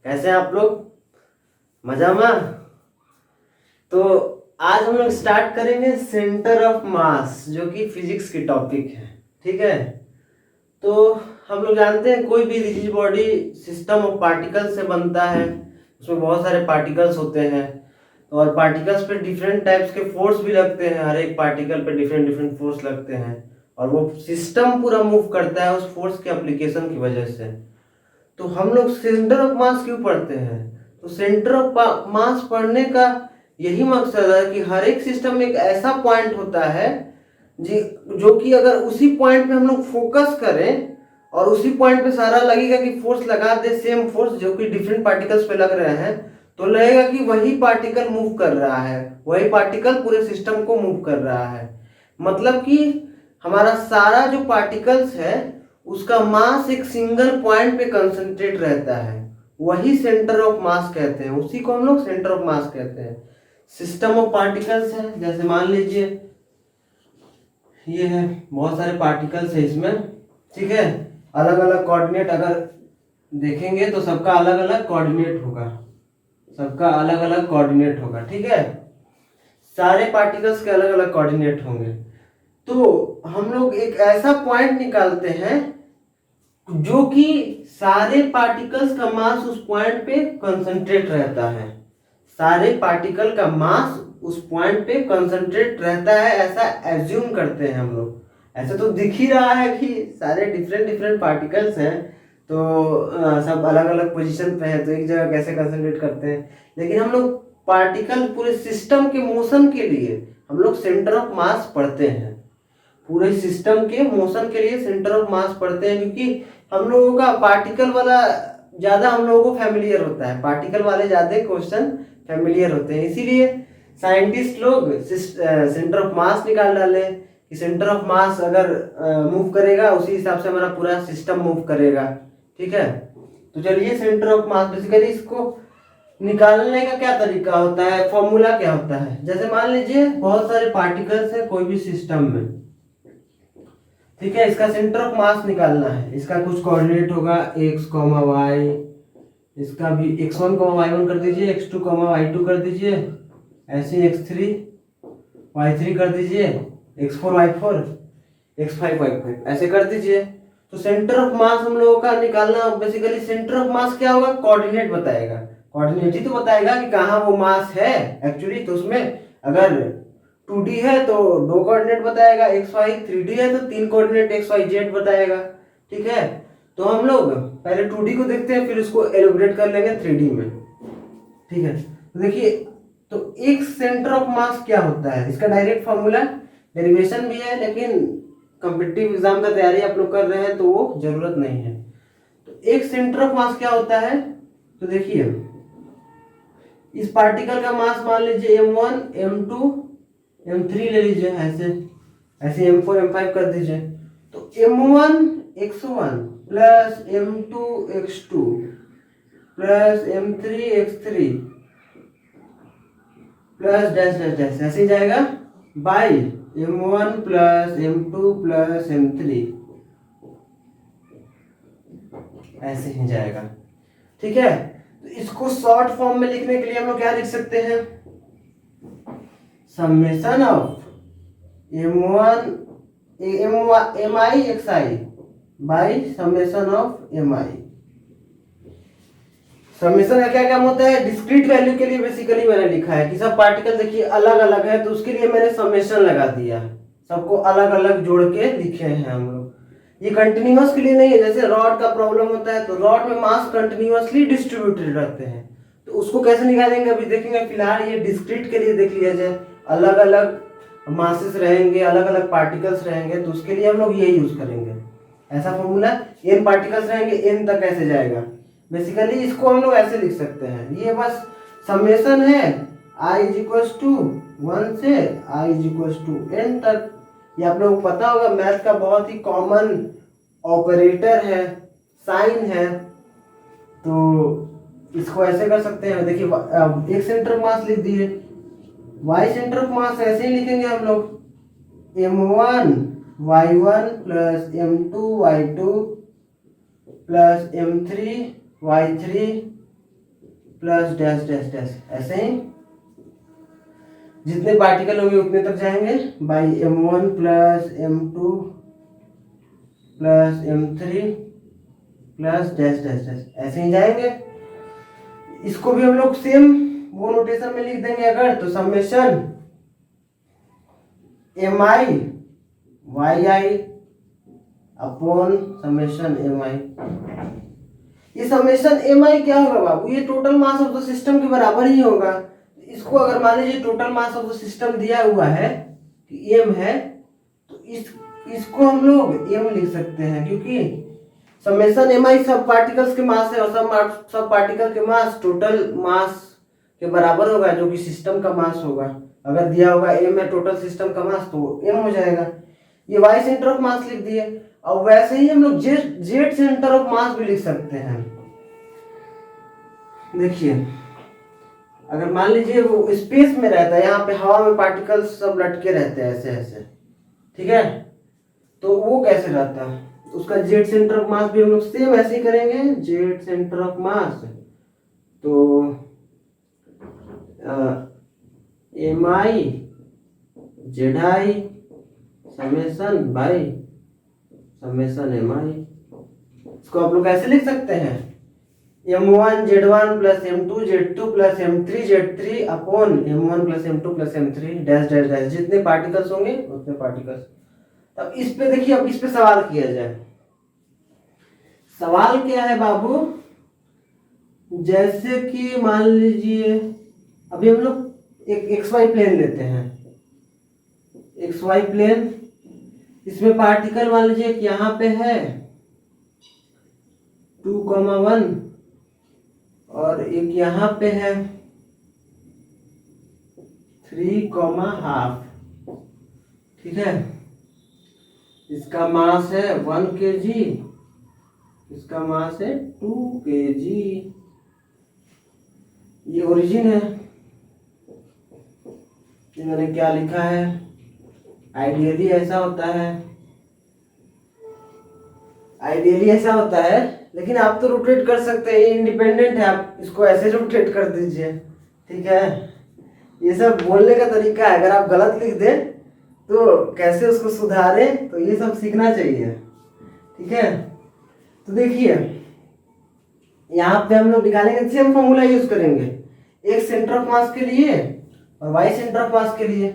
कैसे हैं आप लोग? मजा में? तो आज हम लोग स्टार्ट करेंगे सेंटर ऑफ मास, जो कि फिजिक्स की टॉपिक है। ठीक है, तो हम लोग जानते हैं कोई भी rigid body system of particles से बनता है। उसमें बहुत सारे पार्टिकल्स होते हैं और पार्टिकल्स पे डिफरेंट टाइप्स के फोर्स भी लगते हैं। हर एक पार्टिकल पे डिफरेंट डिफरेंट फोर्स लगते हैं और वो सिस्टम पूरा मूव करता है उस फोर्स के एप्लीकेशन की वजह से। तो हम लोग सेंटर ऑफ मास क्यों पढ़ते हैं? तो सेंटर ऑफ मास पढ़ने का यही मकसद है कि हर एक सिस्टम में एक ऐसा पॉइंट होता है जी, जो कि अगर उसी पॉइंट पे हम लोग फोकस करें और उसी पॉइंट पे सारा लगेगा कि फोर्स लगा दे, सेम फोर्स जो कि डिफरेंट पार्टिकल्स पे लग रहे हैं, तो लगेगा कि वही पार्टिकल मूव कर रहा है, वही पार्टिकल पूरे सिस्टम को मूव कर रहा है। मतलब कि हमारा सारा जो पार्टिकल्स है उसका मास एक सिंगल पॉइंट पे कंसंट्रेट रहता है, वही सेंटर ऑफ मास कहते हैं, उसी को हम लोग सेंटर ऑफ मास कहते हैं। सिस्टम ऑफ पार्टिकल्स है, जैसे मान लीजिए ये है, बहुत सारे पार्टिकल्स है इसमें। ठीक है, अलग अलग कोऑर्डिनेट अगर देखेंगे तो सबका अलग अलग कोऑर्डिनेट होगा, सबका अलग अलग कोऑर्डिनेट होगा। ठीक है, सारे पार्टिकल्स के अलग अलग कोऑर्डिनेट होंगे। तो हम लोग एक ऐसा पॉइंट निकालते हैं जो कि सारे पार्टिकल्स का मास उस पॉइंट पे कंसंट्रेट रहता है, सारे पार्टिकल का मास उस पॉइंट पे कंसंट्रेट रहता है, ऐसा एज्यूम करते हैं हम लोग। ऐसे तो दिख ही रहा है कि सारे डिफरेंट डिफरेंट पार्टिकल्स हैं, तो सब अलग अलग पोजीशन पे है, तो एक जगह कैसे कंसंट्रेट करते हैं। लेकिन हम लोग पार्टिकल पूरे सिस्टम के मोशन के लिए हम लोग सेंटर ऑफ मास पढ़ते हैं, पूरे सिस्टम के मोशन के लिए सेंटर ऑफ मास पढ़ते हैं, क्योंकि हम लोगों का पार्टिकल वाला ज़्यादा हम लोगों को फैमिलियर होता है, पार्टिकल वाले ज़्यादा क्वेश्चन फैमिलियर होते हैं। इसीलिए साइंटिस्ट लोग सेंटर ऑफ मास निकाल डाले कि सेंटर ऑफ मास अगर मूव करेगा उसी हिसाब से हमारा पूरा सिस्टम मूव करेगा। ठीक है, तो चलिए सेंटर ऑफ मास बेसिकली इसको निकालने का क्या तरीका होता है, फॉर्मूला क्या होता है। जैसे मान लीजिए बहुत सारे पार्टिकल्स हैं कोई भी सिस्टम में, ठीक है, इसका सेंटर ऑफ मास निकालना है। इसका कुछ कोऑर्डिनेट होगा x, y, इसका भी x1, y1 कर दीजिए, x2, y2 कर दीजिए, ऐसे x3, y3 कर दीजिए, x4, y4, x5, y5 ऐसे कर दीजिए। तो सेंटर ऑफ मास हम लोगों का निकालना बेसिकली, सेंटर ऑफ मास क्या होगा, कोऑर्डिनेट बताएगा, कोऑर्डिनेट ही तो बताएगा कि कहाँ वो मास है एक्चुअली। तो उसमें अगर 2D है तो 2 कोऑर्डिनेट बताएगा x y, 3D है तो 3 कोऑर्डिनेट x y z बताएगा। ठीक है, तो हम लोग पहले 2D को देखते हैं, फिर उसको एलोबरेट कर लेंगे 3D में। ठीक है, तो देखिए, तो एक सेंटर ऑफ मास क्या होता है, इसका डायरेक्ट फॉर्मूला डेरिवेशन भी है, लेकिन कॉम्पिटिटिव एग्जाम का तैयारी आप लोग कर रहे हैं तो वो जरूरत नहीं है। तो एक सेंटर ऑफ मास क्या होता है, तो देखिए इस पार्टिकल का मास मान लीजिए m1, m2, m3 ले लीजिए, ऐसे ऐसे m4, m5 कर दीजिए। तो m1 x1 plus m2 x2 plus m3 x3 plus dash dash dash ऐसे ही जाएगा by m1 plus m2 plus m3, ऐसे ही जाएगा। ठीक है, तो इसको शॉर्ट फॉर्म में लिखने के लिए हम लोग क्या लिख सकते हैं, summation of m1 mi xi by summation of mi। Summation का क्या काम होता है, डिस्क्रीट वैल्यू के लिए बेसिकली मैंने लिखा है कि सब पार्टिकल देखिए अलग अलग है, तो उसके लिए मैंने समेशन लगा दिया, सबको अलग अलग जोड़ के लिखे हैं हम लोग। ये कंटिन्यूअस के लिए नहीं है, जैसे रॉड का प्रॉब्लम होता है तो रॉड में मास कंटिन्यूअसली डिस्ट्रीब्यूटेड रहते हैं, तो उसको कैसे निकालेंगे अभी देखेंगे। फिलहाल ये डिस्क्रीट के लिए देख लिया जाए, अलग अलग मासेस रहेंगे, अलग अलग पार्टिकल्स रहेंगे, तो उसके लिए हम लोग ये यूज करेंगे। ऐसा फॉर्मूला, n पार्टिकल्स रहेंगे n तक कैसे जाएगा, बेसिकली इसको हम लोग ऐसे लिख सकते हैं, ये बस समेशन है i इज इक्वल टू 1 से i is equal to n तक। ये आप लोगों को पता होगा, मैथ का बहुत ही कॉमन ऑपरेटर है, साइन है, तो इसको ऐसे कर सकते हैं। देखिए एक सेंटर ऑफ मास लिख दिए, y सेंटर ऑफ मास ऐसे ही लिखेंगे हम लोग, m1 y1 plus m2 y2 plus m3 y3 plus dash dash dash, ऐसे ही जितने पार्टिकल होंगे उतने तक जाएंगे, by m1 plus m2 plus m3 plus dash dash dash, ऐसे ही जाएंगे। इसको भी हम लोग सेम वो नोटेशन में लिख देंगे अगर, तो summation mi yi upon summation mi। ये समेशन mi क्या होगा बाबू, ये total mass of the system के बराबर ही होगा। इसको अगर मान लीजिए total mass of the system दिया हुआ है कि m है, तो इसको हम लोग m लिख सकते हैं, क्योंकि समेशन mi सब पार्टिकल्स के मास है और सब पार्टिकल के मास टोटल मास के बराबर होगा, जो कि सिस्टम का मास होगा। अगर दिया होगा m है टोटल सिस्टम का मास, तो m हो जाएगा। ये y सेंटर ऑफ मास लिख दिए। और वैसे ही हम लोग जेड सेंटर ऑफ मास भी लिख सकते हैं। देखिए, अगर मान लीजिए वो स्पेस में रहता है, यहाँ पे हवा में पार्टिकल्स सब लटके रहते हैं ऐसे ऐसे, ठीक है, तो वो कैसे रहता है, उसका जेड सेंटर ऑफ मास भी हम लोग सेम ऐसे ही करेंगे, जेड सेंटर ऑफ मास। तो M I Z I summation by summation M I. इसको आप लोग ऐसे लिख सकते हैं, m1 z1 plus m2 z2 plus m3 z3 upon m1 plus m2 plus m3 dash dash dash, जितने पार्टिकल्स होंगे उतने पार्टिकल्स। अब इस पे देखिए, अब इस पे सवाल किया जाए। सवाल क्या है बाबू, जैसे कि मान लीजिए अभी हम लोग एक एक्स वाई प्लेन लेते हैं, एक्स वाई प्लेन, इसमें पार्टिकल मान लीजिए कि यहाँ पे है 2,1 और एक यहाँ पे है 3,5, ठीक है। इसका मास है 1 kg, इसका मास है 2 kg। ये ओरिजिन है। ये मैंने क्या लिखा है, आइडियली ऐसा होता है, आइडियली ऐसा होता है, लेकिन आप तो रोटेट कर सकते हैं, इंडिपेंडेंट है, आप इसको ऐसे रोटेट कर दीजिए, ठीक है। ये सब बोलने का तरीका है, अगर आप गलत लिख दें तो कैसे उसको सुधारें, तो ये सब सीखना चाहिए, ठीक है। तो देखिए, यहाँ पे हम लोग निकालेंगे, सेम फॉर्मूला यूज करेंगे, एक सेंटर ऑफ मास के लिए और वाई सेंटर ऑफ मास के लिए।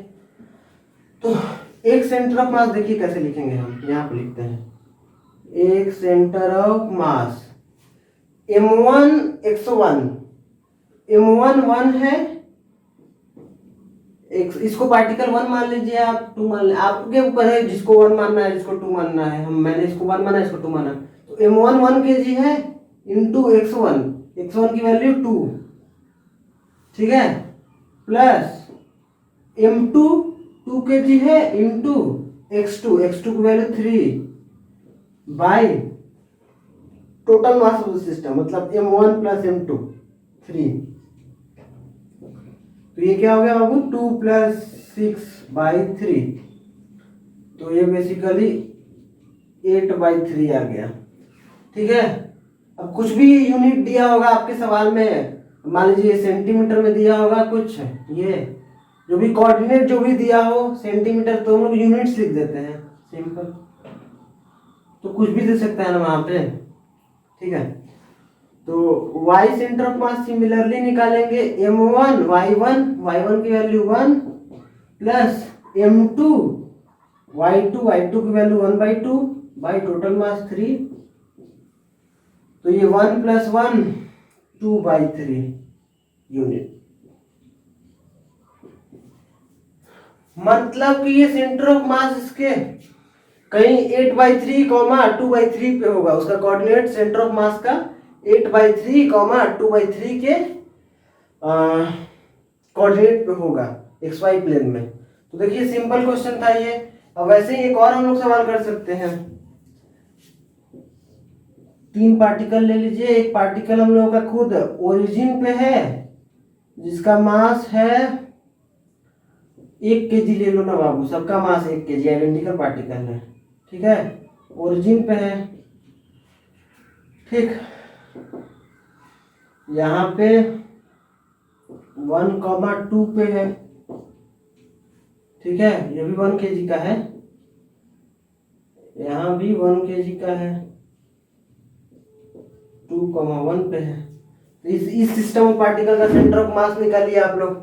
तो एक सेंटर ऑफ मास देखिए कैसे लिखेंगे, हम यहाँ पे लिखते हैं एक centre of mass m1 x1, m1 1 है, इसको पार्टिकल 1 मान लीजिए, आप 2 मान लीजिए, आपके ऊपर है जिसको 1 मानना है जिसको 2 मानना है। मैंने इसको 1 माना, इसको 2 माना, तो m1 1 kg है इंटू x1 की वैल्यू 2, ठीक है, प्लस m2 2 kg है इंटू x2 की value 3 by total mass of the system, मतलब m1 प्लस m2 3। तो ये क्या हो गया बाबू, 2 प्लस 6/3, तो ये बेसिकली 8/3 आ गया, ठीक है। अब कुछ भी यूनिट दिया होगा आपके सवाल में, मान लीजिए सेंटीमीटर में दिया होगा कुछ, ये जो भी कोऑर्डिनेट जो भी दिया हो सेंटीमीटर, तो हम लोग यूनिट्स लिख देते हैं सिंपल, तो कुछ भी दे सकता है ना वहां पे, ठीक है। तो y centre of mass similarly निकालेंगे, m1 y1 की वैल्यू 1 प्लस m2 y2 की वैल्यू 1/2 बाई टोटल मास 3, तो ये 1 प्लस 1 2/3 यूनिट। मतलब कि ये सेंटर ऑफ मास इसके कहीं 8/3, 2/3 पे होगा, उसका कोऑर्डिनेट सेंटर ऑफ मास का 8/3, 2/3 के कोऑर्डिनेट पे होगा एक्स वाई प्लेन में। तो देखिए सिंपल क्वेश्चन था ये। अब वैसे ही एक और हम लोग सवाल कर सकते हैं, 3 पार्टिकल ले लीजिए, एक पार्टिकल हम लोगों का खुद ओरिजिन पे है जिसका मास है 1 kg, ले लो ना बाबू, सबका मास 1 kg, आइडेंटिकल पार्टिकल है, ठीक है, ओरिजिन पे है, ठीक। यहाँ पे 1,2 पे है, ठीक है, ये भी 1 kg का है, यहाँ भी 1 kg का है, 2,1 पे है। तो इस सिस्टम ऑफ पार्टिकल का सेंटर ऑफ मास निकालिए आप लोग।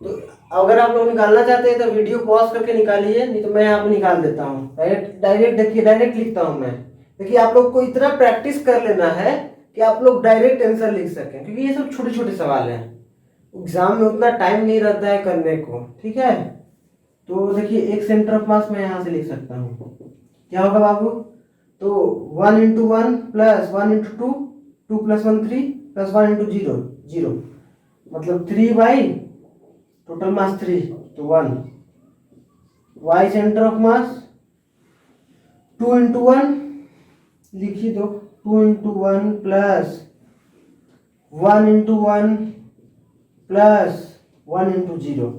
तो अगर आप लोग निकालना चाहते हैं तो वीडियो पॉज करके निकालिए, नहीं तो मैं यहाँ पे निकाल देता हूँ। डायरेक्ट देखिए, डायरेक्ट लिखता हूँ मैं। देखिए आप लोग को इतना प्रैक्टिस कर लेना है कि आप लोग डायरेक्ट आंसर लिख सकें, क्योंकि ये सब छोटे छोटे सवाल हैं, एग्जाम में उतना टाइम नहीं रहता है करने को, ठीक है। तो देखिए एक सेंटर ऑफ मास मैं यहाँ से लिख सकता हूँ, क्या होगा बाबू? तो 1 into 1 plus 1 into 2, 2 plus 1 3 plus 1 into 0 0, मतलब 3 बाई टोटल मास 3, तो 1। Y centre of mass 2 into 1 लिखिए, दो 2 into 1 plus 1 into 1 plus 1 into 0।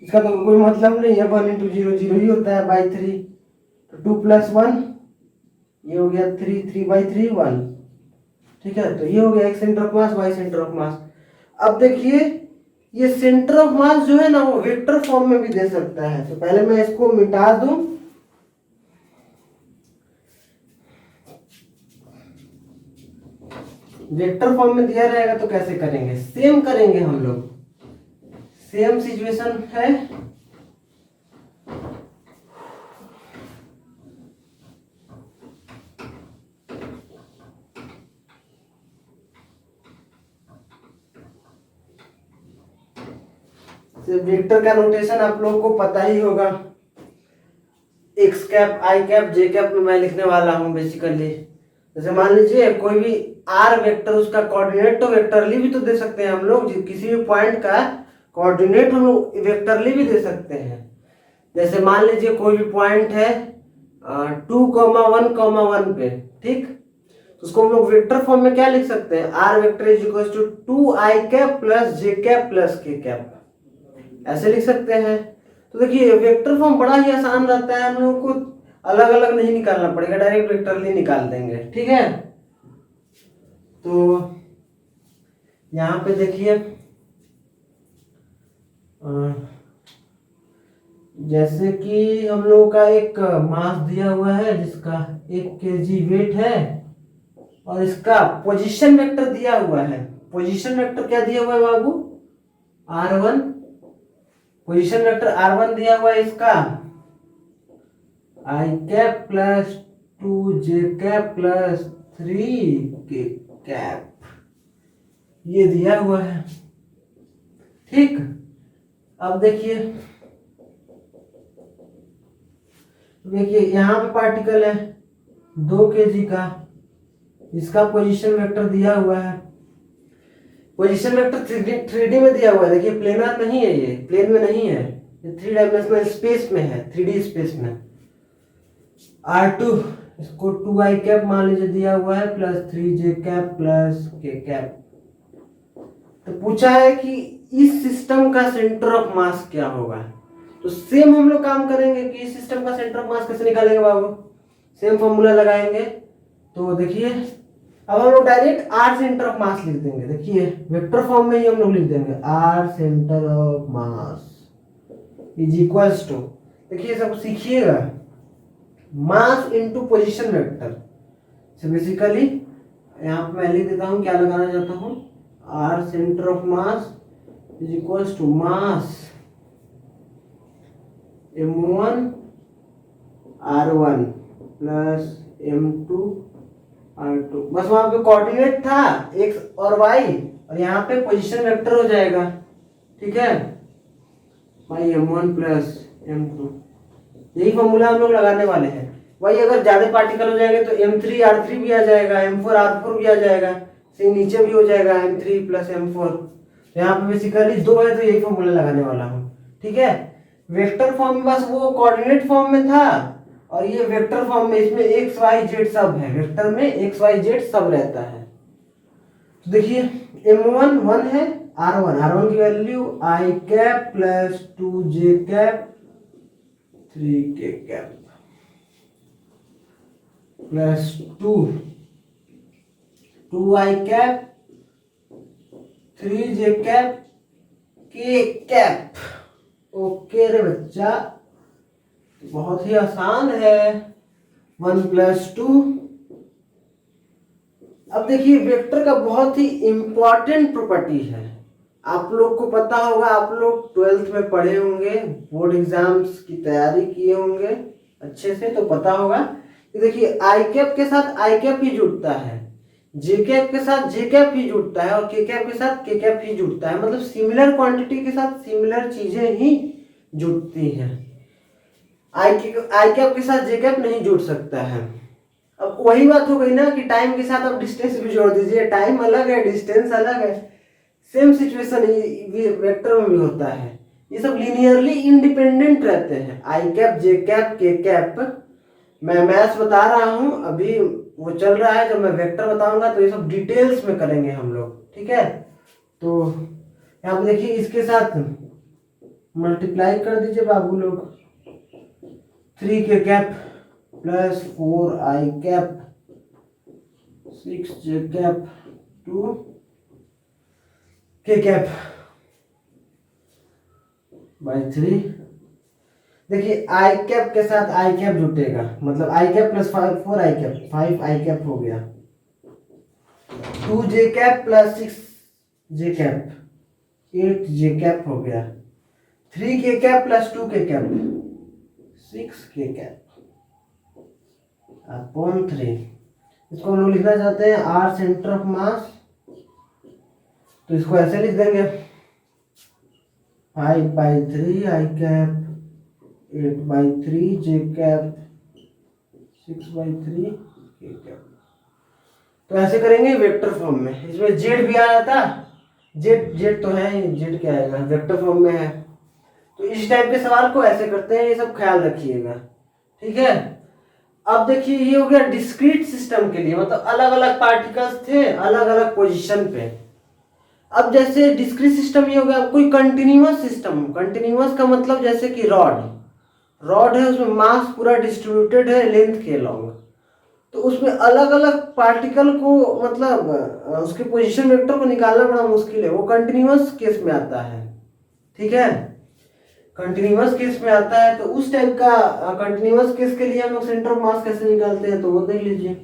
इसका तो कोई मतलब नहीं है, 1 इंटू 0 0 ही होता है, बाई 3। तो 2 प्लस 1 ये हो गया 3, 3 बाई 3 1, ठीक है। तो ये हो गया x centre of mass, y centre of mass. अब देखिए ये सेंटर ऑफ मास जो है ना वो वेक्टर फॉर्म में भी दे सकता है। तो पहले मैं इसको मिटा दूं, वेक्टर फॉर्म में दिया रहेगा तो कैसे करेंगे? सेम करेंगे हम लोग, सेम सिचुएशन है। वेक्टर का नोटेशन आप लोगों को पता ही होगा, एक्स कैप आई कैप जे कैप में मैं लिखने वाला हूं बेसिकली। जैसे मान लीजिए कोई भी आर वेक्टर, उसका कोऑर्डिनेट तो वेक्टरली भी तो दे सकते हैं हम लोग, किसी भी पॉइंट का कोऑर्डिनेट हम लोग वेक्टरली भी दे सकते हैं। जैसे मान लीजिए कोई भी पॉइंट है 2,1,1 पे, ठीक, तो उसको हम लोग वेक्टर फॉर्म में क्या लिख सकते हैं? R vector is equal to 2i cap plus j cap plus k cap, ऐसे लिख सकते हैं। तो देखिए वेक्टर फॉर्म बड़ा ही आसान रहता है, हम लोगों को अलग अलग नहीं निकालना पड़ेगा, डायरेक्ट वेक्टरली निकाल देंगे, ठीक है। तो यहाँ पे देखिए जैसे कि हम लोगों का एक मास दिया हुआ है जिसका 1 kg वेट है, और इसका पोजीशन वेक्टर दिया हुआ है। पोजीशन वेक्टर क्या दिया हुआ है बाबू? r1। पोजीशन वेक्टर r1 दिया हुआ है इसका i cap plus 2j cap plus 3k cap, ये दिया हुआ है, ठीक। अब देखिए यहाँ पे पार्टिकल है 2 kg का, इसका पोजीशन वेक्टर दिया हुआ है। पोजीशन वेक्टर 3D में दिया हुआ है, देखिए प्लेनर नहीं है, ये प्लेन में नहीं है, ये 3 डायमेंशनल स्पेस में है, 3D स्पेस में। R2 इसको 2i कैप मान लीजिए दिया हुआ है plus 3j cap plus k cap. तो पूछा है कि इस सिस्टम का सेंटर ऑफ मास क्या होगा। तो सेम हम लोग काम करेंगे कि इस सिस्टम का सेंटर ऑफ मास कैसे निकालेंगे बाबू, सेम फॉर्मूला लगाएंगे। तो देखिए अब हम लोग डायरेक्ट आर सेंटर ऑफ मास लिख देंगे, देखिए वेक्टर फॉर्म में ही हम लोग लिख देंगे R centre of mass is equals to, देखिए सब सीखिएगा, mass into position vector. So basically यहाँ पे मैं लिख देता हूँ क्या लगाना चाहता हूँ, r centre of mass is equals to mass m1 r1 plus m2 r2। बस वहां पे कोऑर्डिनेट था x और y, और यहाँ पे पोजीशन वेक्टर हो जाएगा, ठीक है, भाई m1 प्लस m2। यही फॉर्मूला हम लोग लगाने वाले हैं। वही अगर ज्यादा पार्टिकल हो जाएंगे तो m3 r3 भी आ जाएगा, m4 r4 भी आ जाएगा, से नीचे भी हो जाएगा m3 प्लस m4। यहाँ पे बेसिकली 2 है तो यही फॉर्मूला लगाने वाला हूँ, ठीक है। वेक्टर फॉर्म में बस वो कोऑर्डिनेट फॉर्म में था, और ये वेक्टर फॉर्म में इसमें एक्स वाई जेड सब है, वेक्टर में एक्स वाई जेड सब रहता है। तो देखिए m1 1 है, r1 की value i cap plus 2j cap 3k cap plus 2i cap 3j cap के कैप। ओके रे बच्चा, बहुत ही आसान है। 1+2। अब देखिए वेक्टर का बहुत ही इंपॉर्टेंट प्रॉपर्टी है, आप लोग को पता होगा, आप लोग 12th में पढ़े होंगे, बोर्ड एग्जाम्स की तैयारी किए होंगे अच्छे से, तो पता होगा कि देखिए आई कैप के साथ आई कैप ही जुड़ता है, जे कैप के साथ जे कैप ही जुड़ता है, और के कैप के साथ के कैप ही जुड़ता है। मतलब सिमिलर क्वांटिटी के साथ सिमिलर चीजें ही जुड़ती हैं। आई कैप के साथ जे कैप नहीं जुड़ सकता है। अब वही बात हो गई ना कि टाइम के साथ आप डिस्टेंस भी जोड़ दीजिए, टाइम अलग है डिस्टेंस अलग है, सेम सिचुएशन वेक्टर में भी होता है। ये सब लीनियरली इंडिपेंडेंट रहते हैं, आई कैप जे कैप के कैप। मैं मैथ्स बता रहा हूँ अभी, वो चल रहा है, जब मैं वेक्टर बताऊंगा तो ये सब डिटेल्स में करेंगे हम लोग, ठीक है। तो यहाँ पे देखिए इसके साथ मल्टीप्लाई कर दीजिए बाबू लोग, 3 के कैप प्लस 4 आई कैप 6 जे कैप 2 के कैप बाई 3। देखिए आई कैप के साथ आई कैप जुटेगा, मतलब आई कैप प्लस 4 आई कैप 5 आई कैप हो गया, 2 जे कैप प्लस 6 जे कैप 8 जे कैप हो गया, 3 के कैप प्लस 2 के कैप 6 के कैप अपॉन 3। इसको हम लोग लिखना चाहते हैं आर सेंटर ऑफ मास, तो इसको ऐसे लिख देंगे 5/3 आई कैप 8/3 जे कैप 6/3 के कैप। तो ऐसे करेंगे वेक्टर फॉर्म में, इसमें जेड भी आ जाता, जेड जेड तो है ही, जेड क्या आएगा वेक्टर फॉर्म में है। तो इस टाइप के सवाल को ऐसे करते हैं, ये सब ख्याल रखिएगा, ठीक है। अब देखिए ये हो गया डिस्क्रीट सिस्टम के लिए, मतलब अलग अलग पार्टिकल्स थे अलग अलग पोजीशन पे। अब जैसे डिस्क्रीट सिस्टम ये हो गया कोई कंटिन्यूअस सिस्टम, कंटिन्यूअस का मतलब जैसे कि रॉड है, उसमें मास पूरा डिस्ट्रीब्यूटेड है लेंथ के लॉन्ग, तो उसमें अलग अलग पार्टिकल को मतलब उसके पोजीशन वेक्टर को निकालना बड़ा मुश्किल है, वो कंटिन्यूअस केस में आता है, ठीक है। कंटिन्यूअस केस में आता है, तो उस टाइप का कंटिन्यूअस केस के लिए हम लोग सेंटर ऑफ मास कैसे निकालते हैं तो वो देख लीजिए,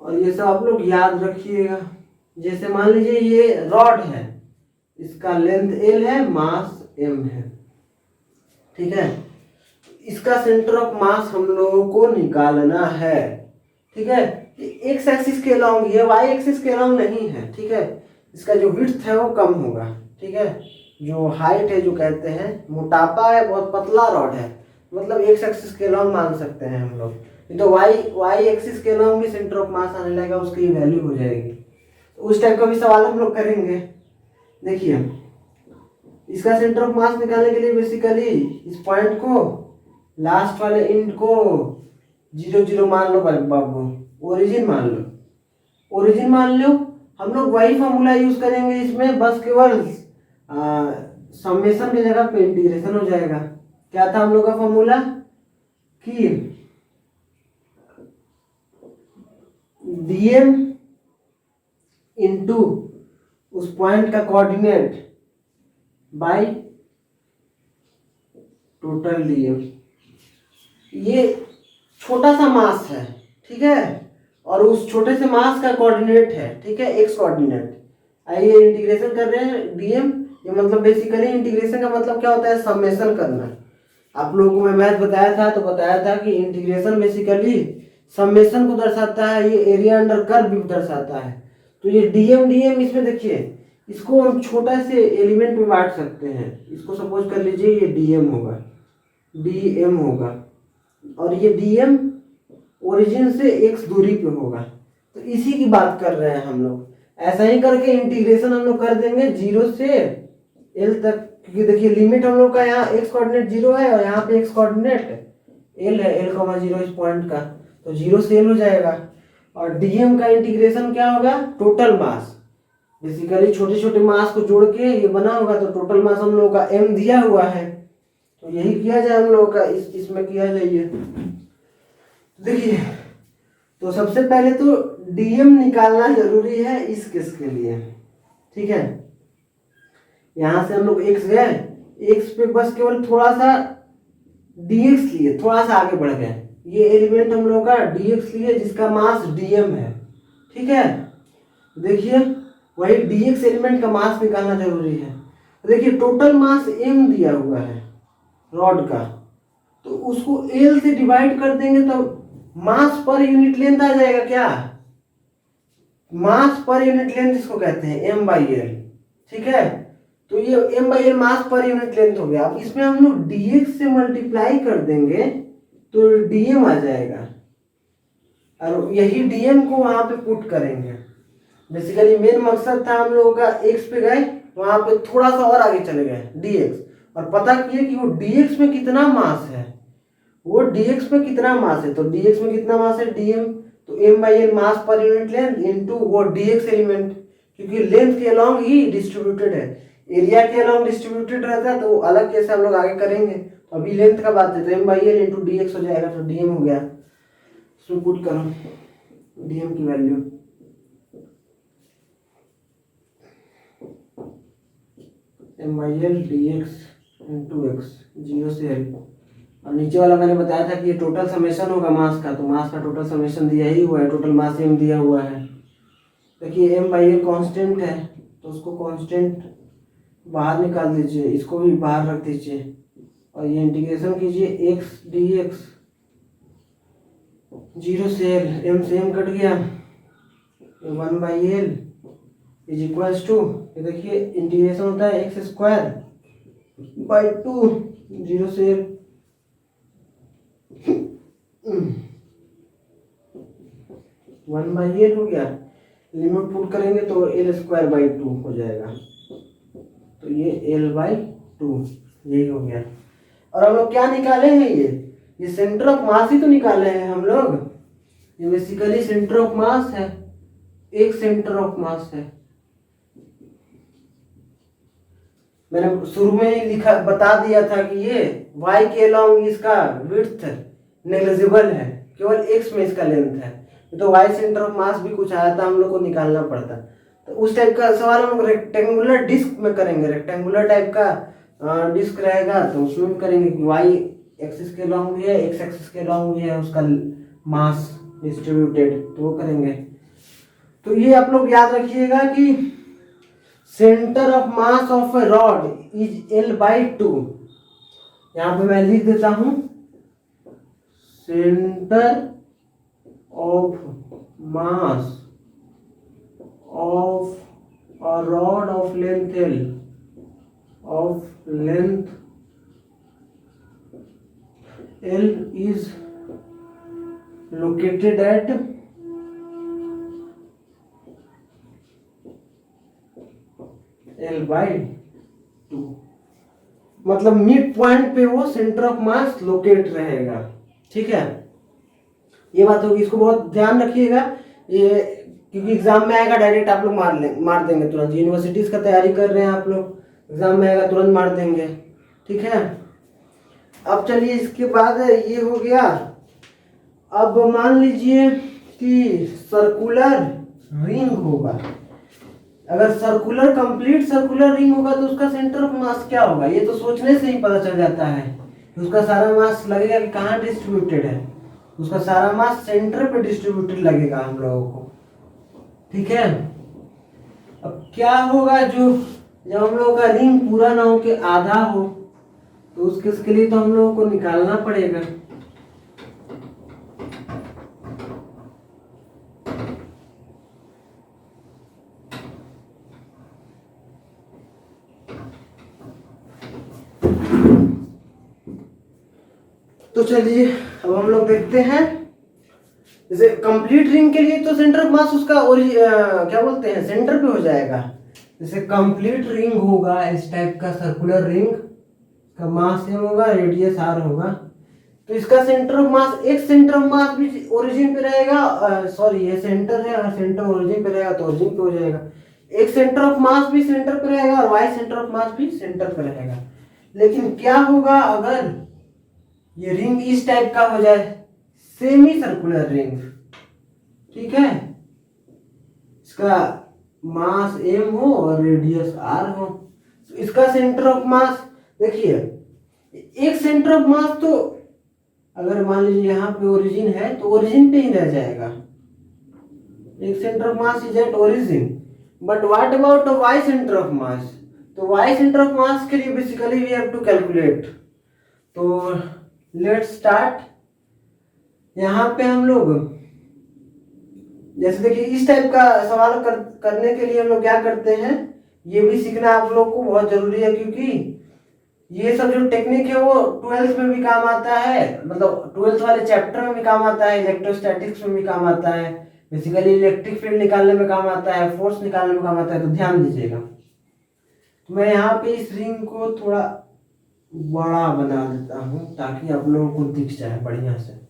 और ये सब आप लोग याद रखिएगा। जैसे मान लीजिए ये रॉड है, इसका लेंथ L है, मास M है, ठीक है। इसका सेंटर ऑफ मास हम लोगों को निकालना है, ठीक है। एक्स एक्सिस के अलॉन्ग, ये वाई एक्सिस के अलॉन्ग नहीं है, ठीक है। इसका जो विड्थ है वो कम होगा, ठीक है। जो हाइट है, जो कहते हैं मोटापा है, बहुत पतला रॉड है, मतलब एक्स एक्सिस के अलॉन्ग मान सकते हैं हम लोग। तो वाई एक्सिस के अलॉन्ग भी सेंटर ऑफ मास आने लगेगा, उसकी वैल्यू हो जाएगी। उस टाइप का भी सवाल हम लोग करेंगे। देखिए इसका सेंटर ऑफ मास निकालने के लिए बेसिकली इस पॉइंट को, लास्ट वाले एंड को 0 0 मान लो बाबू, ओरिजिन मान लो, ओरिजिन मान लो। हम लोग वही फॉर्मूला यूज करेंगे इसमें, बस केवल समेशन की जगह पे इंटीग्रेशन हो जाएगा। क्या था हम लोग का फॉर्मूला कि dm इंटू उस पॉइंट का कोऑर्डिनेट बाय टोटल dm। ये छोटा सा मास है, ठीक है, और उस छोटे से मास का कोऑर्डिनेट है, ठीक है, एक्स कोऑर्डिनेट। आइए इंटीग्रेशन कर रहे हैं dm, ये मतलब बेसिकली इंटीग्रेशन का मतलब क्या होता है, समेशन करना। आप लोगों को मैं मैथ बताया था, तो बताया था कि इंटीग्रेशन बेसिकली समेशन को दर्शाता है, ये एरिया अंडर कर्व भी दर्शाता है। तो ये dm इसमें देखिए, इसको हम छोटा से एलिमेंट में बांट सकते हैं। इसको सपोज कर लीजिए ये dm होगा, और ये dm ओरिजिन से x दूरी पे होगा, तो इसी की बात कर रहे हैं हम लोग। ऐसा ही करके इंटीग्रेशन हम लोग कर देंगे 0 से l तक, क्योंकि देखिए लिमिट हम लोग का यहाँ x कोऑर्डिनेट 0 है और यहाँ पे x कोऑर्डिनेट l है, l,0 इस पॉइंट का, तो 0 से l हो जाएगा। और dm का इंटीग्रेशन क्या होगा, टोटल मास, बेसिकली छोटे छोटे मास को जोड़ के ये बना होगा, तो टोटल मास हम लोगों का m दिया हुआ है, तो यही किया जाए हम लोगों का, इसमें किया जाइए। देखिए तो सबसे पहले तो dm निकालना जरूरी है इस केस के लिए, ठीक है। यहाँ से हम लोग x गए, x पे बस केवल थोड़ा सा dx लिए, थोड़ा सा आगे बढ़ गए, ये एलिमेंट हम लोग का dx लिए जिसका मास dm है। ठीक है, देखिए वही dx एलिमेंट का मास निकालना जरूरी है। देखिए टोटल मास m दिया हुआ है रॉड का, तो उसको l से डिवाइड कर देंगे तो मास पर यूनिट लेंथ आ जाएगा। क्या मास पर यूनिट लेंथ इसको कहते हैं m/l। ठीक है, तो ये m/l मास पर यूनिट लेंथ हो गया। अब इसमें हम लोग dx से मल्टीप्लाई कर देंगे तो dm आ जाएगा, और यही dm को वहां पे पुट करेंगे। बेसिकली मेन मकसद था हम लोगों का, x पे गए वहां पे थोड़ा सा और आगे चले गए dx, और पता किए कि वो dx में कितना मास है, वो dx में कितना मास है, तो dx में कितना मास है dm, तो m/l मास पर यूनिट लेंथ इनटू वो dx एलिमेंट, क्योंकि लेंथ के अलोंग ही डिस्ट्रीब्यूटेड है, एरिया के अलोंग डिस्ट्रीब्यूटेड रहता है तो वो अलग कैसे हम लोग आगे करेंगे। तो अभी लेंथ का बात है, तो m/l इंटू dx हो जाएगा, तो dm हो गया। इसमें पुट करो dm की value, m/l dx into x, 0 से l, और नीचे वाला मैंने बताया था कि ये टोटल समेशन होगा मास का, तो मास का टोटल समेशन दिया ही हुआ है, टोटल मास m दिया हुआ है। देखिए m/l कांस्टेंट है, तो उसको कांस्टेंट बाहर निकाल दीजिए, इसको भी बाहर रख दीजिए, और ये इंटीग्रेशन कीजिए x dx, 0 से l, m से m कट गया, 1/l इज इक्वल्स टू, ये देखिए इंटीग्रेशन होता है x²/2, 0 से l, 1/l हो गया। लिमिट पुट करेंगे तो l²/2 हो जाएगा, तो ये l/2 यही हो गया। और हम लोग क्या निकाले हैं, ये सेंटर ऑफ मास ही तो निकाले हैं हम लोग। ये बेसिकली सेंटर ऑफ मास है, एक सेंटर ऑफ मास है। मैंने शुरू में ही लिखा बता दिया था कि ये y के अलोंग इसका विड्थ नेग्लिजिबल है, केवल x में इसका लेंथ है, तो y सेंटर ऑफ मास भी कुछ आया था हम लोग को निकालना पड़ता। तो उस टाइप का सवाल हम लोग रेक्टेंगुलर डिस्क में करेंगे, रेक्टेंगुलर टाइप का डिस्क रहेगा तो उसमें भी करेंगे कि y एक्सिस के अलोंग भी है, x एक्सिस के अलोंग भी है, उसका मास डिस्ट्रीब्यूटेड, तो वो करेंगे। तो ये आप लोग याद रखिएगा कि centre of mass of A rod is l/2। यहां पे मैं लिख देता हूं, centre of mass of a rod of length l, of length l is located at l/2, मतलब मिड पॉइंट पे वो सेंटर ऑफ मास लोकेट रहेगा। ठीक है, ये बात होगी, इसको बहुत ध्यान रखिएगा, ये क्योंकि एग्जाम में आएगा डायरेक्ट आप लोग मार देंगे तुरंत। यूनिवर्सिटीज का तैयारी कर रहे हैं आप लोग, एग्जाम में आएगा तुरंत मार देंगे। ठीक है, अब चलिए इसके बाद ये हो गया। अब मान लीजिए कि सर्कुलर रिंग होगा, अगर सर्कुलर कंप्लीट सर्कुलर रिंग होगा तो उसका सेंटर ऑफ मास क्या होगा, ये तो सोचने से ही पता चल जाता है। उसका सारा मास लगेगा कि कहाँ डिस्ट्रीब्यूटेड है, उसका सारा मास सेंटर पे डिस्ट्रीब्यूटेड लगेगा हम लोगों को। ठीक है, अब क्या होगा, जो जब हम लोगों का रिंग पूरा ना हो के आधा हो, तो उसके लिए तो हम लोगों को निकालना पड़ेगा। तो चलिए अब हम लोग देखते हैं, जैसे कंप्लीट रिंग के लिए तो सेंटर ऑफ मास उसका क्या बोलते हैं, सेंटर पे हो जाएगा। जैसे कंप्लीट रिंग होगा इस टाइप का सर्कुलर रिंग का मास m होगा, रेडियस r होगा, तो इसका सेंटर ऑफ मास, एक सेंटर ऑफ मास भी ओरिजिन पे रहेगा, सॉरी ये सेंटर है और सेंटर ओरिजिन पे रहेगा तो ओरिजिन पे हो जाएगा। एक सेंटर ऑफ मास भी सेंटर पे रहेगा और y सेंटर ऑफ मास भी सेंटर पे रहेगा। लेकिन क्या होगा अगर ये रिंग इस टाइप का हो जाए, सेमी सर्कुलर रिंग, ठीक है, इसका मास m हो और रेडियस r हो, इसका सेंटर ऑफ मास देखिए, एक सेंटर ऑफ मास तो अगर मान लीजिए यहाँ पे ओरिजिन है तो ओरिजिन पे ही रह जाएगा, x centre of mass is at origin. But what about y centre of mass? तो वाई सेंटर ऑफ मास के लिए basically we have to calculate. तो लेट्स स्टार्ट। यहाँ पे हम लोग जैसे देखिए इस टाइप का सवाल करने के लिए हम लोग क्या करते हैं, ये भी सीखना आप लोग को बहुत जरूरी है, क्योंकि ये सब जो टेक्निक है वो 12th में भी काम आता है, मतलब 12th वाले चैप्टर में भी काम आता है, इलेक्ट्रोस्टैटिक्स में भी काम आता है, बेसिकली इलेक्ट्रिक फील्ड निकालने में काम आता है, फोर्स निकालने में काम आता है। तो ध्यान दीजिएगा। तो मैं यहाँ पे इस रिंग को थोड़ा बड़ा बना देता हूँ ताकि आप लोगों को दिख जाए बढ़िया से।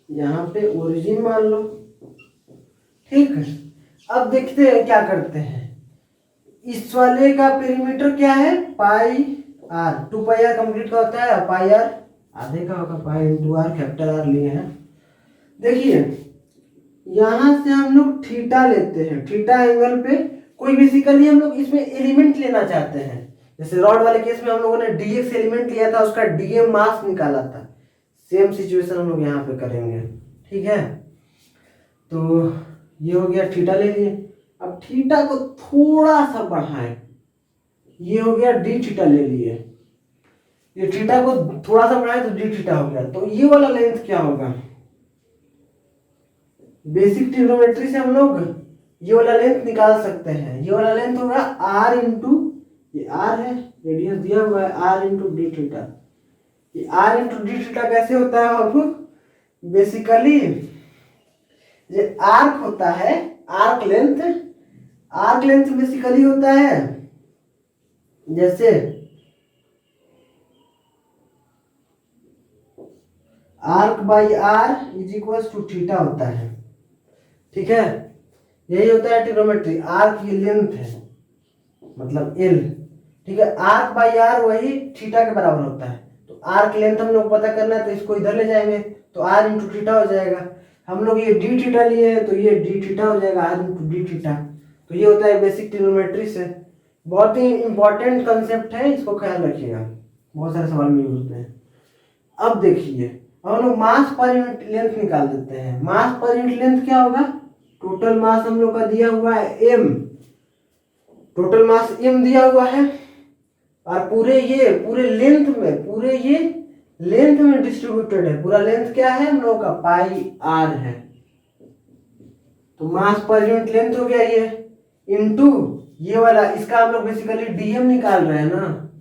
यहाँ पे ओरिजिन मान लो, ठीक है। अब देखते हैं क्या करते हैं। इस वाले का पेरीमीटर क्या है, pi r, 2 pi r complete का होता है, पाई आर आधे का होगा, pi into r, capital R लिए हैं। देखिए यहां से हम लोग थीटा लेते हैं, थीटा एंगल पे कोई बेसिकली हम लोग इसमें एलिमेंट लेना चाहते हैं। जैसे रॉड वाले केस में हम लोगों ने डीएक्स एलिमेंट लिया था, उसका डीएम मास निकाला था। सेम सिचुएशन हम लोग यहाँ पे करेंगे, ठीक है। तो ये हो गया, थीटा ले लिए। अब थीटा को थोड़ा सा बढ़ाएं, ये हो गया डी थीटा ले लिए। ये थीटा को थोड़ा सा बढ़ाएं तो डी थीटा हो गया। तो ये वाला लेंथ क्या होगा, बेसिक ट्रिग्नोमेट्री से हम लोग ये वाला लेंथ निकाल सकते हैं। ये वाला लेंथ होगा आर इंटू, ये आर है, रेडियस दिया हुआ है, आर इंटू डी थीटा। ये आर इंटू डी थीटा कैसे होता है बाबू, बेसिकली ये आर्क होता है, arc length, arc length basically होता है जैसे arc by R is equal to theta होता है, ठीक है। यही होता है ट्रिग्नोमेट्री। आर्क की लेंथ है मतलब एल, ठीक है। आर्क बाई आर वही थीटा के बराबर होता है। तो आर्क लेंथ हम लोग पता करना है तो इसको इधर ले जाएंगे तो आर इंटू थीटा हो जाएगा। हम लोग ये डी थीटा लिए हैं तो ये डी थीटा हो जाएगा, आर इंटू डी थीटा। तो ये होता है बेसिक ट्रिग्नोमेट्री से। बहुत ही इंपॉर्टेंट कंसेप्ट है, इसको ख्याल रखिएगा, बहुत सारे सवाल में यूज होते हैं। अब देखिए, अब हम लोग मास पर यूनिट लेंथ निकाल देते हैं। मास पर यूनिट लेंथ क्या होगा, टोटल मास हम लोग का दिया हुआ है m, टोटल मास m दिया हुआ है, और पूरे लेंथ में डिस्ट्रीब्यूटेड है। पूरा लेंथ क्या है हम लोग का, पाई आर है। तो मास पर यूनिट लेंथ हो गया ये, इनटू ये वाला, इसका हम लोग बेसिकली डीएम निकाल रहे हैं ना,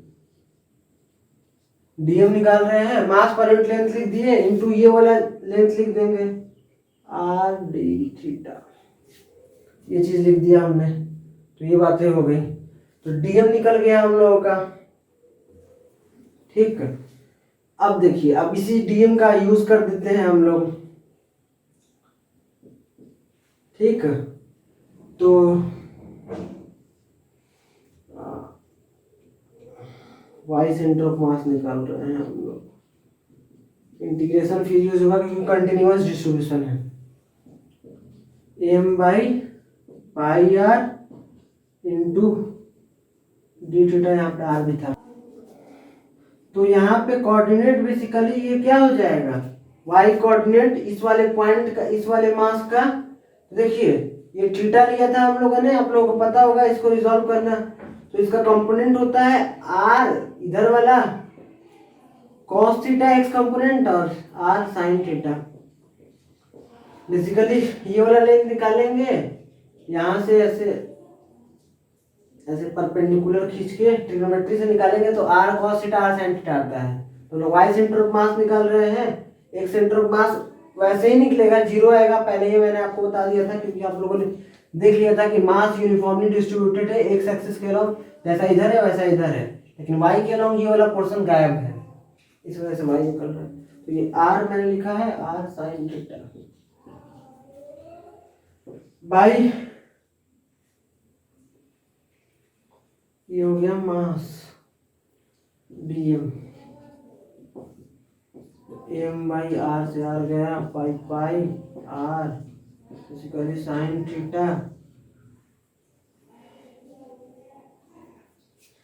डीएम निकाल रहे हैं, मास पर यूनिट लेंथ लिख दिए, इनटू ये वाला लेंथ लिख देंगे आर डी थीटा, ये चीज लिख दिया हमने। तो ये बातें हो गई, तो डीएम निकल गया हम लोगों का, ठीक है। अब देखिए, अब इसी डीएम का यूज कर देते हैं हम लोग, ठीक है। तो वाई सेंटर ऑफ मास निकाल रहे हैं हम लोग। इंटीग्रेशन फिर यूज होगा क्योंकि कंटिन्यूअस डिस्ट्रीब्यूशन है। M by pi R into d theta, यहाँ पे आर भी था। तो यहाँ पे कोऑर्डिनेट बेसिकली ये क्या हो जाएगा, वाई कोऑर्डिनेट इस वाले पॉइंट का, इस वाले मास का। देखिए ये थीटा लिया था हम लोगों ने, आप लोगों को पता होगा इसको रिजॉल्व करना। तो इसका कंपोनेंट होता है आर, इधर वाला cos थीटा एक्स कंपोनेंट और आर साइन थीटा। बेसिकली ये वाला लेंथ निकालेंगे, यहाँ से ऐसे ऐसे परपेंडिकुलर खींच के ट्रिग्नोमेट्री से निकालेंगे तो R cos theta R sine theta आता है। तो लोग वाई सेंटर ऑफ मास निकाल रहे हैं, एक सेंटर ऑफ मास वैसे ही निकलेगा, जीरो आएगा। पहले ही मैंने आपको बता दिया था क्योंकि आप लोगों ने देख लिया था कि मास यूनिफॉर्मली डिस्ट्रीब्यूटेड है, एक्स एक्सिस के अलावा जैसा इधर है वैसा इधर है, लेकिन वाई के अलावा ये वाला पोर्शन गायब है, इस वजह से वाई निकल रहा है। तो ये आर मैंने लिखा है आर साइन थीटा बाई, ये हो गया मास डीएम, एम बाई आर से आर गया, पाई पाई आर बेसिकली साइन थीटा।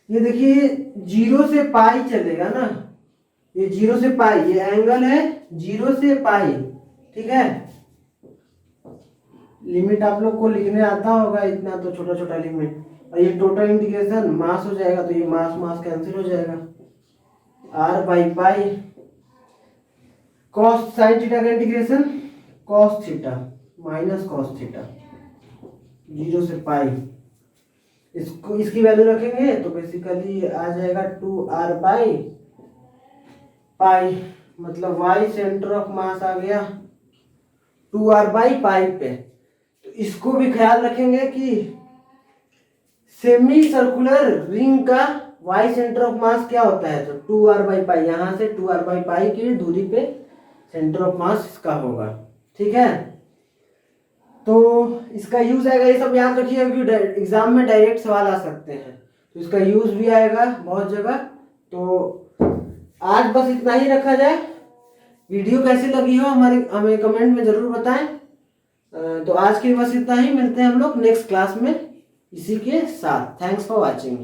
ये देखिए 0 से पाई चलेगा ना, ये 0 से पाई, ये एंगल है 0 से पाई, ठीक है। लिमिट आप लोग को लिखने आता होगा इतना, तो छोटा छोटा लिमिट। और ये टोटल इंटीग्रेशन मास हो जाएगा, तो ये मास मास कैंसिल हो जाएगा, R by pi cos sine theta का integration cos theta minus cos theta 0 से पाई। इसको इसकी वैल्यू रखेंगे तो बेसिकली आ जाएगा 2r बाई पाई, मतलब y सेंटर ऑफ मास आ गया 2r बाई पाई पे। तो इसको भी ख्याल रखेंगे कि सेमी सर्कुलर रिंग का y सेंटर ऑफ मास क्या होता है, तो 2r बाई पाई, यहाँ से 2r बाई पाई की दूरी पे सेंटर ऑफ मास इसका होगा, ठीक है। तो इसका यूज आएगा, ये सब याद रखिए क्योंकि एग्जाम में डायरेक्ट सवाल आ सकते हैं, तो इसका यूज भी आएगा बहुत जगह। तो आज बस इतना ही रखा जाए। वीडियो कैसी लगी हो हमें कमेंट में जरूर बताएं। तो आज के लिए बस इतना ही, मिलते हैं हम लोग नेक्स्ट क्लास में इसी के साथ। Thanks for watching.